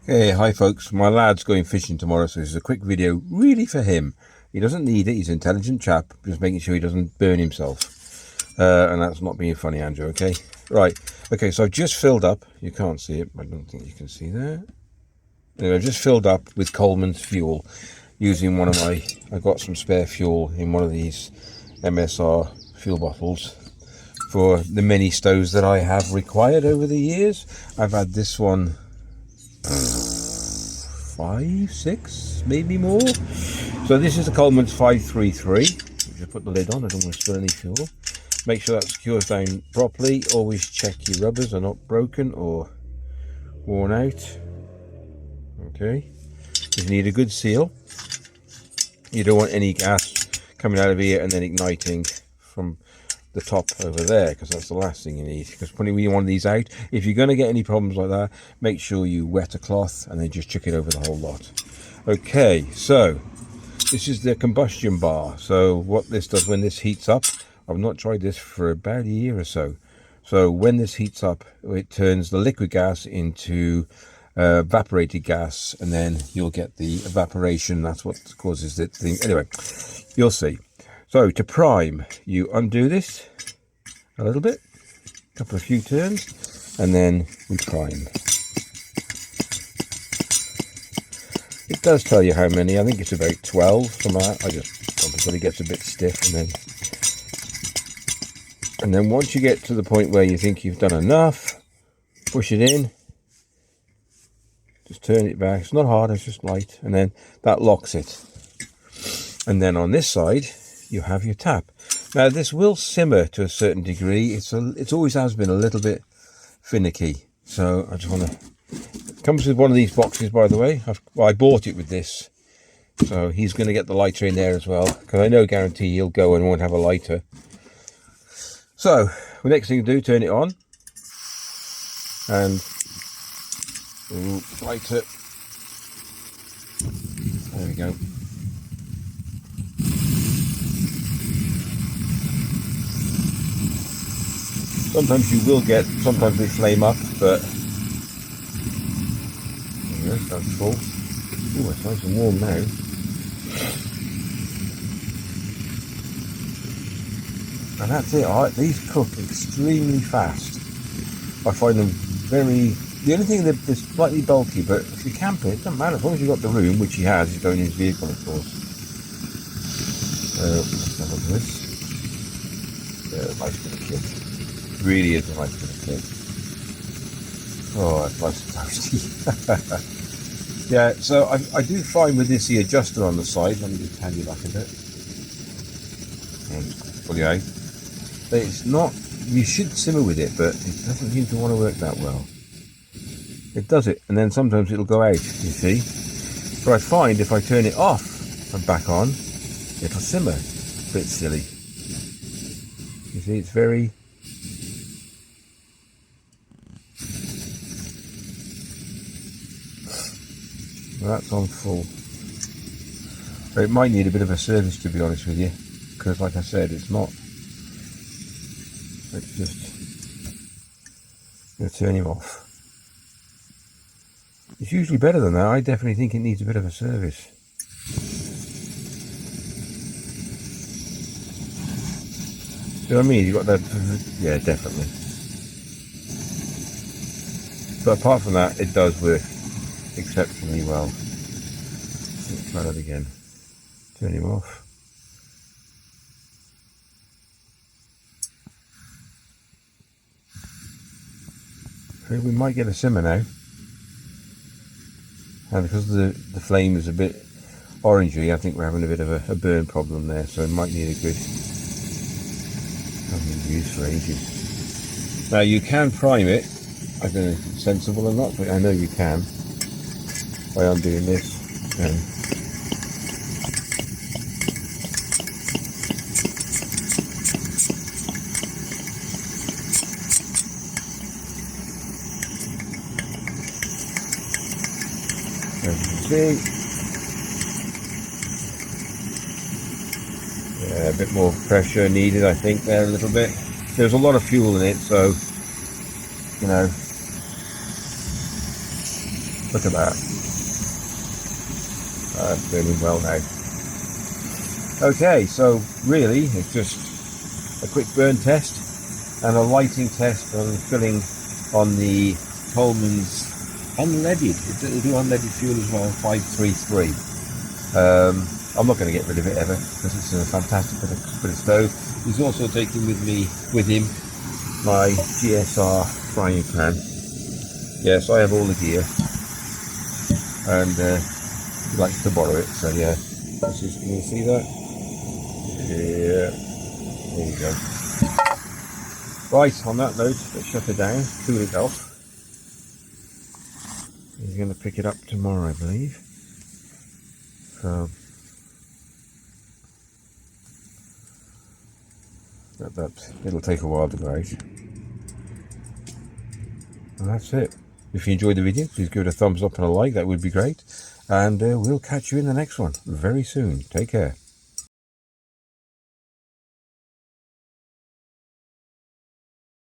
Hey, hi folks. My lad's going fishing tomorrow, so this is a quick video really for him. He doesn't need it. He's an intelligent chap, just making sure he doesn't burn himself. And that's not being funny, Andrew, okay? Right. Okay, so I've just filled up. You can't see it. I don't think you can see that. Anyway, I've just filled up with Coleman's fuel using one of my... I got some spare fuel in one of these MSR fuel bottles for the many stoves that I have required over the years. I've had this one 5, 6, maybe more. So this is the Coleman's 533. Just put the lid on. I don't want to spill any fuel. Make sure that secures down properly. Always check your rubbers are not broken or worn out. Okay. You need a good seal. You don't want any gas coming out of here and then igniting from the top over there, because that's the last thing you need. Because putting one of these out, if you're going to get any problems like that, make sure you wet a cloth and then just chuck it over the whole lot. Okay, so this is the combustion bar. So what this does when this heats up, I've not tried this for about a year or so. So when this heats up, it turns the liquid gas into evaporated gas, and then you'll get the evaporation. That's what causes the thing. Anyway, you'll see. So to prime, you undo this a little bit, a few turns, and then we prime. It does tell you how many. I think it's about 12 from that. I just until it gets a bit stiff, and then once you get to the point where you think you've done enough, push it in. Just turn it back. It's not hard, it's just light, and then that locks it. And then on this side, you have your tap. Now this will simmer to a certain degree. It's always has been a little bit finicky. So I just want to. It comes with one of these boxes, by the way. I bought it with this, so he's going to get the lighter in there as well, because I know guarantee he'll go and won't have a lighter. So the next thing to do, turn it on, and lighter. There we go. Sometimes you will get, sometimes they flame up, but that's full. Oh, it's nice and warm now. And that's it. These cook extremely fast. I find them very. The only thing that they're slightly bulky, but if you camp it doesn't matter as long as you've got the room, which he has. He's going in his vehicle, of course. Let's have a look at this. Yeah, nice bit of kit. Really is a nice bit of kit. Oh, it's nice and toasty. Yeah, so I do find with this the adjuster on the side, let me just hand you back a bit. Pull you out. It's not, you should simmer with it, but it doesn't seem to want to work that well. It does it, and then sometimes it'll go out, you see. But I find if I turn it off and back on, it'll simmer. A bit silly. You see, it's very... Well, that's on full. But it might need a bit of a service, to be honest with you, because like I said, it's not. Let's just going to turn him off. It's usually better than that. I definitely think it needs a bit of a service. You know what I mean? You've got that. Yeah, definitely. But apart from that, it does work exceptionally well. Let's try that again. Turn him off. So we might get a simmer now. And because the flame is a bit orangey, I think we're having a bit of a burn problem there. So it might need a good. I haven't been used for ages. Now you can prime it. I don't know if it's sensible or not, but I know you can. By undoing this. As you can see. Yeah, a bit more pressure needed, I think, there a little bit. There's a lot of fuel in it, so, you know, Look at that. That's burning well now. Okay, so really it's just a quick burn test and a lighting test on filling on the Coleman's unleaded. It'll do unleaded fuel as well, 533. I'm not going to get rid of it ever because it's a fantastic bit of stove. He's also taking with him my GSR frying pan. Yes, I have all the gear, and he likes to borrow it. So yeah, this is, can you see that? Yeah, there you go. Right, on that note, let's shut it down, cool it off. He's going to pick it up tomorrow, I believe. So it'll take a while to go out. And that's it. If you enjoyed the video, please give it a thumbs up and a like, that would be great. And we'll catch you in the next one very soon. Take care.